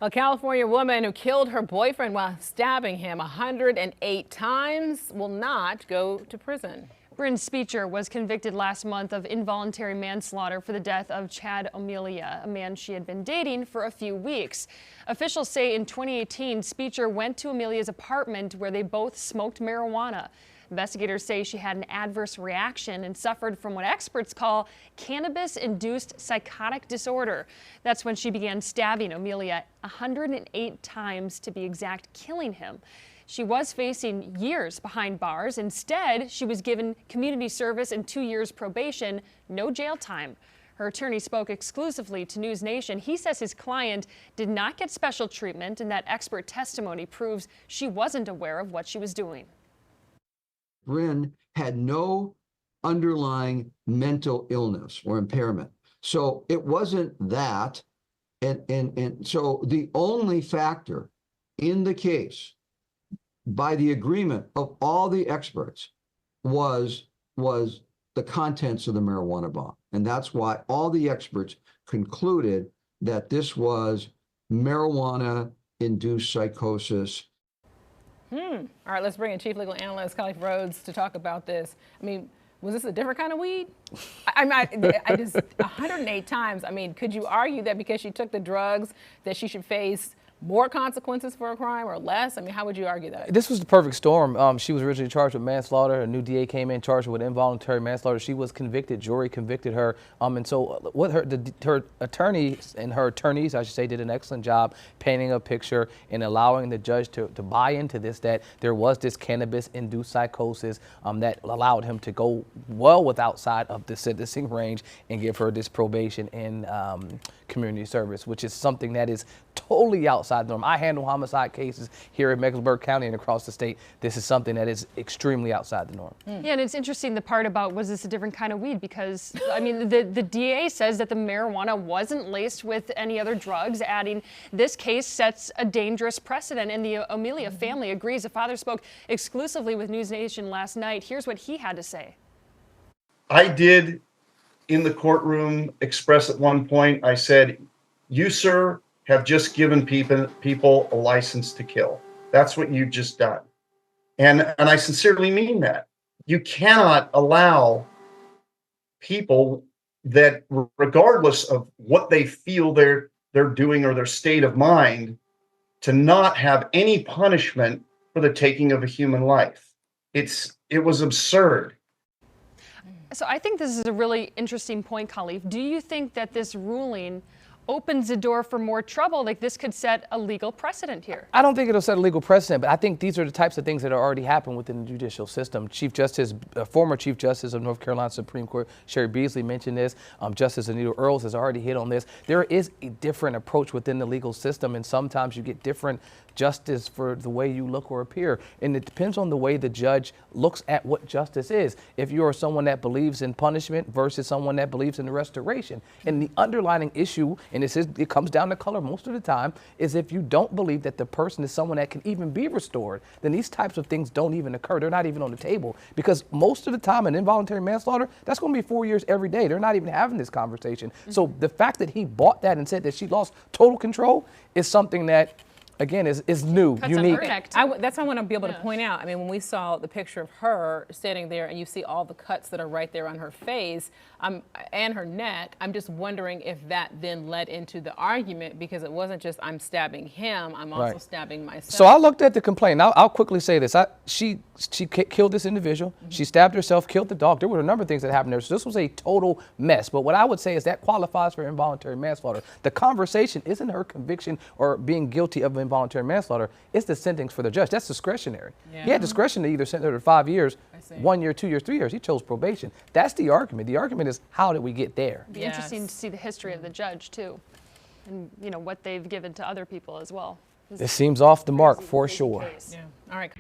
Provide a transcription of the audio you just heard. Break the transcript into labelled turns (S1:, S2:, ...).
S1: A California woman who killed her boyfriend while stabbing him 108 times will not go to prison.
S2: Bryn Speecher was convicted last month of involuntary manslaughter for the death of Chad Amelia, a man she had been dating for a few weeks. Officials say in 2018, Speecher went to Amelia's apartment where they both smoked marijuana. Investigators say she had an adverse reaction and suffered from what experts call cannabis-induced psychotic disorder. That's when she began stabbing Amelia 108 times, to be exact, killing him. She was facing years behind bars. Instead, she was given community service and 2 years probation, no jail time. Her attorney spoke exclusively to News Nation. He says his client did not get special treatment and that expert testimony proves she wasn't aware of what she was doing.
S3: Bryn had no underlying mental illness or impairment. So it wasn't that. And so the only factor in the case, by the agreement of all the experts, was the contents of the marijuana bomb. And that's why all the experts concluded that this was marijuana-induced psychosis.
S1: All right, let's bring in Chief Legal Analyst Rhodes to talk about this. I mean, was this a different kind of weed? I just 108 times. I mean, could you argue that because she took the drugs that she should face more consequences for a crime or less? I mean, how would you argue that?
S4: This was the perfect storm. She was originally charged with manslaughter. A new DA came in, charged her with involuntary manslaughter. She was convicted. Jury convicted her. And so what her attorneys and her attorneys, I should say, did an excellent job painting a picture and allowing the judge to buy into this, that there was this cannabis-induced psychosis that allowed him to go well outside of the sentencing range and give her this probation and community service, which is something that is totally outside the norm. I handle homicide cases here in Mecklenburg County and across the state. This is something that is extremely outside the norm.
S2: Yeah, and it's interesting the part about was this a different kind of weed, because I mean the DA says that the marijuana wasn't laced with any other drugs, adding this case sets a dangerous precedent, and the Amelia family agrees. The father spoke exclusively with News Nation last night. Here's what he had to say.
S5: I did in the courtroom express at one point, I said, "You, sir, have just given people a license to kill. That's what you've just done." And I sincerely mean that. You cannot allow people that, regardless of what they feel they're doing or their state of mind, to not have any punishment for the taking of a human life. It was absurd.
S2: So I think this is a really interesting point, Khalif. Do you think that this ruling opens the door for more trouble? Like this could set a legal precedent here.
S4: I don't think it'll set a legal precedent, but I think these are the types of things that are already happening within the judicial system. Former Chief Justice of North Carolina Supreme Court, Sherry Beasley, mentioned this. Justice Anita Earls has already hit on this. There is a different approach within the legal system, and sometimes you get different justice for the way you look or appear. And it depends on the way the judge looks at what justice is. If you are someone that believes in punishment versus someone that believes in the restoration. And the underlying issue, and it comes down to color most of the time, is if you don't believe that the person is someone that can even be restored, then these types of things don't even occur. They're not even on the table. Because most of the time in involuntary manslaughter, that's going to be 4 years every day. They're not even having this conversation. So the fact that he bought that and said that she lost total control is something that, again, is new, unique.
S1: That's what I want to be able to point out. I mean, when we saw the picture of her standing there and you see all the cuts that are right there on her face and her neck, I'm just wondering if that then led into the argument, because it wasn't just I'm stabbing him, I'm also stabbing myself.
S4: So I looked at the complaint. I'll quickly say this. She killed this individual. She stabbed herself, killed the dog. There were a number of things that happened there. So this was a total mess. But what I would say is that qualifies for involuntary manslaughter. The conversation isn't her conviction or being guilty of involuntary manslaughter. It's the sentence for the judge. That's discretionary. Yeah. He had discretion to either sentence her to 5 years, 1 year, 2 years, 3 years. He chose probation. That's the argument. The argument is, how did we get there?
S2: It'd be interesting to see the history of the judge too, and what they've given to other people as well.
S4: It seems off the mark for sure.
S1: Yeah. All right.